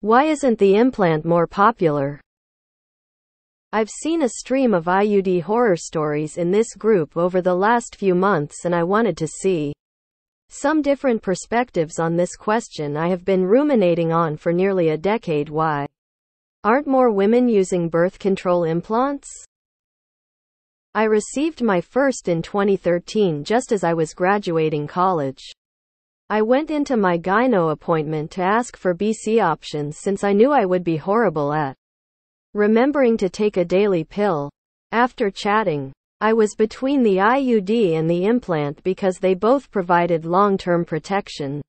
Why isn't the implant more popular? I've seen a stream of IUD horror stories in this group over the last few months, and I wanted to see some different perspectives on this question I have been ruminating on for nearly a decade. Why aren't more women using birth control implants? I received my first in 2013, just as I was graduating college. I went into my gyno appointment to ask for BC options since I knew I would be horrible at remembering to take a daily pill. After chatting, I was between the IUD and the implant because they both provided long-term protection.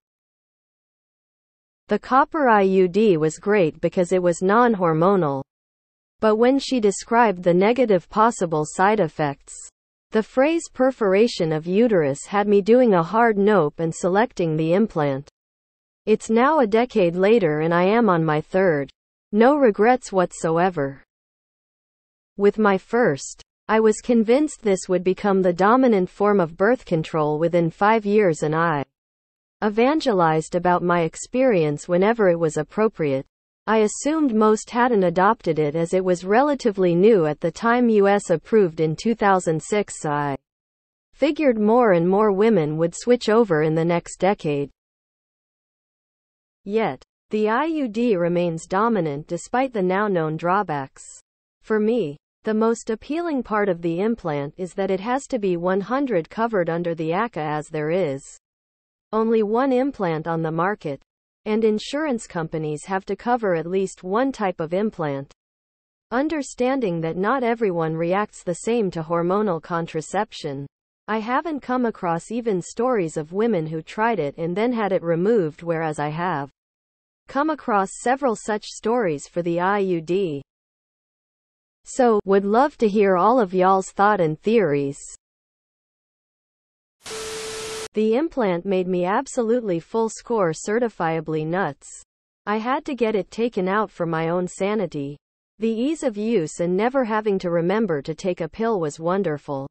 The copper IUD was great because it was non-hormonal. But when she described the negative possible side effects, the phrase perforation of uterus had me doing a hard nope and selecting the implant. It's now a decade later and I am on my third. No regrets whatsoever. With my first, I was convinced this would become the dominant form of birth control within 5 years, and I evangelized about my experience whenever it was appropriate. I assumed most hadn't adopted it as it was relatively new at the time. US approved in 2006. I figured more and more women would switch over in the next decade. Yet, the IUD remains dominant despite the now known drawbacks. For me, the most appealing part of the implant is that it has to be 100% covered under the AITA, as there is only one implant on the market, and insurance companies have to cover at least one type of implant. Understanding that not everyone reacts the same to hormonal contraception, I haven't come across even stories of women who tried it and then had it removed, whereas I have come across several such stories for the IUD. So, would love to hear all of y'all's thoughts and theories. The implant made me absolutely full score certifiably nuts. I had to get it taken out for my own sanity. The ease of use and never having to remember to take a pill was wonderful.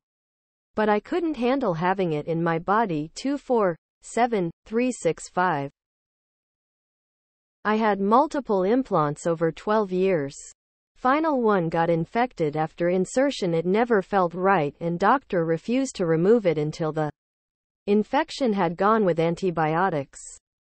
But I couldn't handle having it in my body 24/7, 365. I had multiple implants over 12 years. Final one got infected after insertion. It never felt right and doctor refused to remove it until the infection had gone with antibiotics.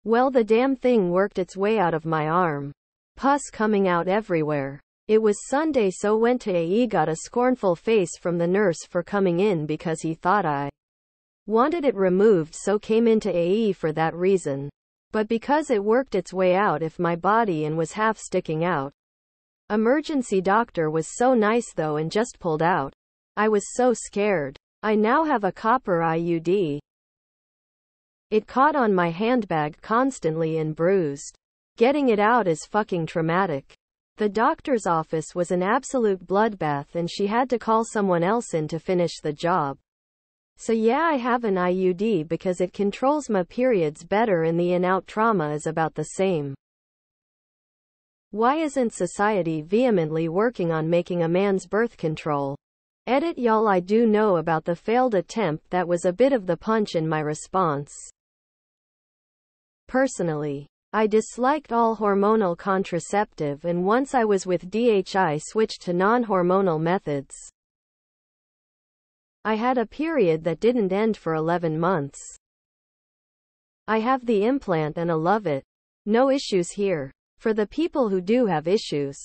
Well, the damn thing worked its way out of my arm. Pus coming out everywhere. It was Sunday, so went to AE, got a scornful face from the nurse for coming in because he thought I wanted it removed, so came into AE for that reason. But because it worked its way out of my body and was half sticking out. Emergency doctor was so nice though and just pulled out. I was so scared. I now have a copper IUD. It caught on my handbag constantly and bruised. Getting it out is fucking traumatic. The doctor's office was an absolute bloodbath and she had to call someone else in to finish the job. So yeah, I have an IUD because it controls my periods better and the in-out trauma is about the same. Why isn't society vehemently working on making a man's birth control? Edit. Y'all, I do know about the failed attempt. That was a bit of the punch in my response. Personally, I disliked all hormonal contraceptive, and once I was with DHI switched to non-hormonal methods. I had a period that didn't end for 11 months. I have the implant and I love it. No issues here. For the people who do have issues,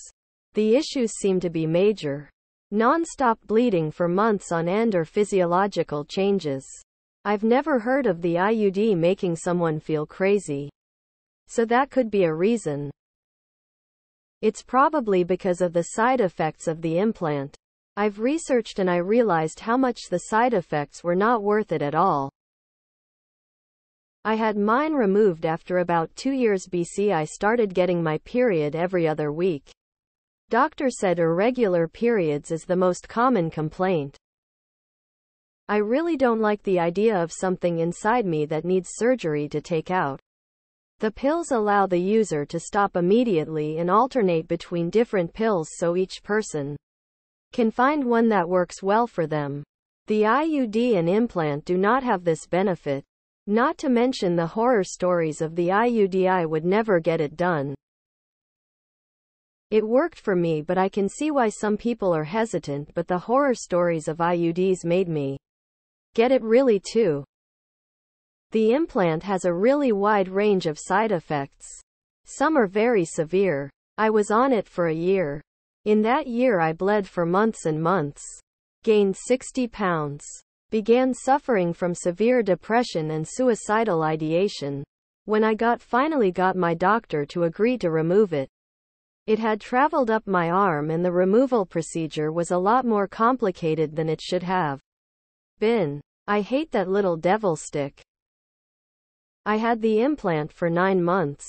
the issues seem to be major. Non-stop bleeding for months on end or physiological changes. I've never heard of the IUD making someone feel crazy. So that could be a reason. It's probably because of the side effects of the implant. I've researched and I realized how much the side effects were not worth it at all. I had mine removed after about 2 years BC. I started getting my period every other week. Doctor said irregular periods is the most common complaint. I really don't like the idea of something inside me that needs surgery to take out. The pills allow the user to stop immediately and alternate between different pills so each person can find one that works well for them. The IUD and implant do not have this benefit. Not to mention the horror stories of the IUD. I would never get it done. It worked for me, but I can see why some people are hesitant, but the horror stories of IUDs made me get it really too. The implant has a really wide range of side effects. Some are very severe. I was on it for a year. In that year I bled for months and months. Gained 60 pounds. Began suffering from severe depression and suicidal ideation. When I finally got my doctor to agree to remove it. It had traveled up my arm and the removal procedure was a lot more complicated than it should have been. I hate that little devil stick. I had the implant for 9 months.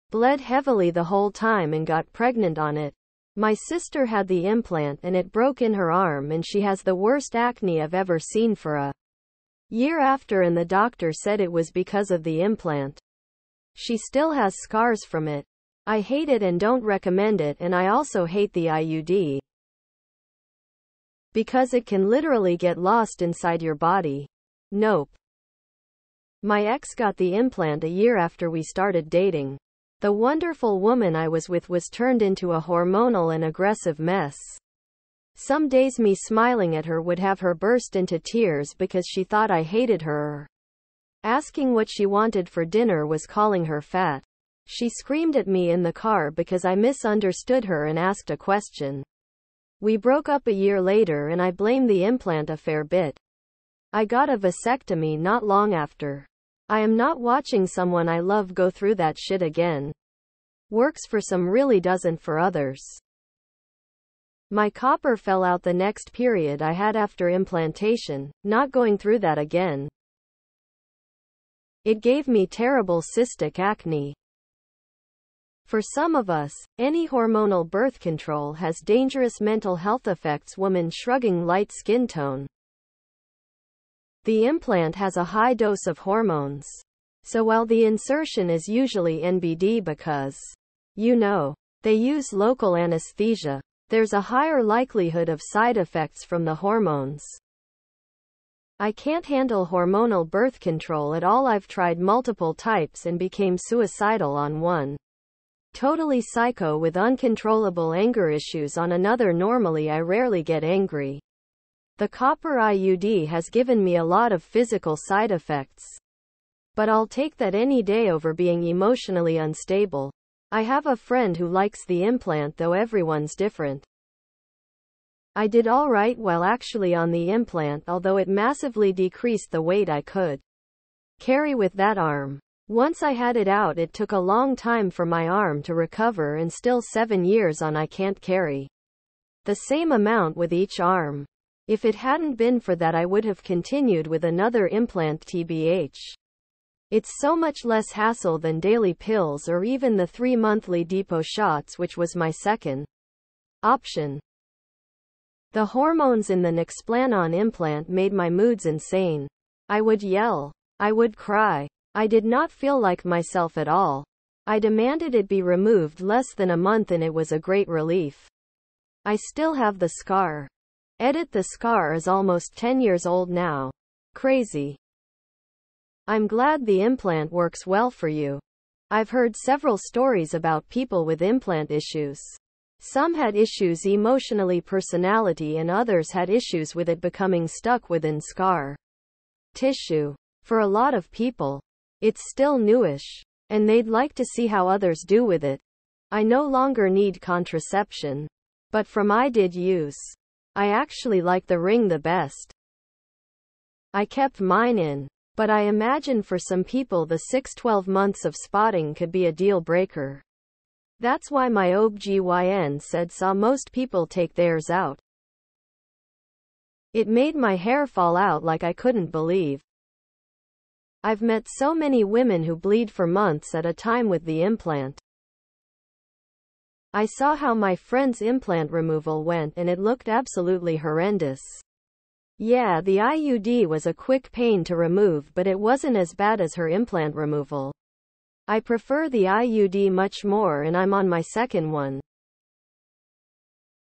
Bled heavily the whole time and got pregnant on it. My sister had the implant and it broke in her arm and she has the worst acne I've ever seen for a year after, and the doctor said it was because of the implant. She still has scars from it. I hate it and don't recommend it, and I also hate the IUD because it can literally get lost inside your body. Nope. My ex got the implant a year after we started dating. The wonderful woman I was with was turned into a hormonal and aggressive mess. Some days me smiling at her would have her burst into tears because she thought I hated her. Asking what she wanted for dinner was calling her fat. She screamed at me in the car because I misunderstood her and asked a question. We broke up a year later and I blame the implant a fair bit. I got a vasectomy not long after. I am not watching someone I love go through that shit again. Works for some, really doesn't for others. My copper fell out the next period I had after implantation, not going through that again. It gave me terrible cystic acne. For some of us, any hormonal birth control has dangerous mental health effects. Woman shrugging, light skin tone. The implant has a high dose of hormones. So while the insertion is usually NBD because, they use local anesthesia, there's a higher likelihood of side effects from the hormones. I can't handle hormonal birth control at all. I've tried multiple types and became suicidal on one. Totally psycho with uncontrollable anger issues on another. Normally I rarely get angry. The copper IUD has given me a lot of physical side effects. But I'll take that any day over being emotionally unstable. I have a friend who likes the implant, though everyone's different. I did alright while actually on the implant, although it massively decreased the weight I could carry with that arm. Once I had it out, it took a long time for my arm to recover, and still 7 years on I can't carry the same amount with each arm. If it hadn't been for that I would have continued with another implant tbh. It's so much less hassle than daily pills or even the 3 monthly depot shots, which was my second option. The hormones in the Nexplanon implant made my moods insane. I would yell. I would cry. I did not feel like myself at all. I demanded it be removed less than a month and it was a great relief. I still have the scar. The scar is almost 10 years old now. Crazy. I'm glad the implant works well for you. I've heard several stories about people with implant issues. Some had issues emotionally, personality, and others had issues with it becoming stuck within scar tissue. For a lot of people, it's still newish, and they'd like to see how others do with it. I no longer need contraception. But from I did use, I actually like the ring the best. I kept mine in. But I imagine for some people the 6-12 months of spotting could be a deal breaker. That's why my OBGYN saw most people take theirs out. It made my hair fall out like I couldn't believe. I've met so many women who bleed for months at a time with the implant. I saw how my friend's implant removal went and it looked absolutely horrendous. Yeah, the IUD was a quick pain to remove, but it wasn't as bad as her implant removal. I prefer the IUD much more and I'm on my second one.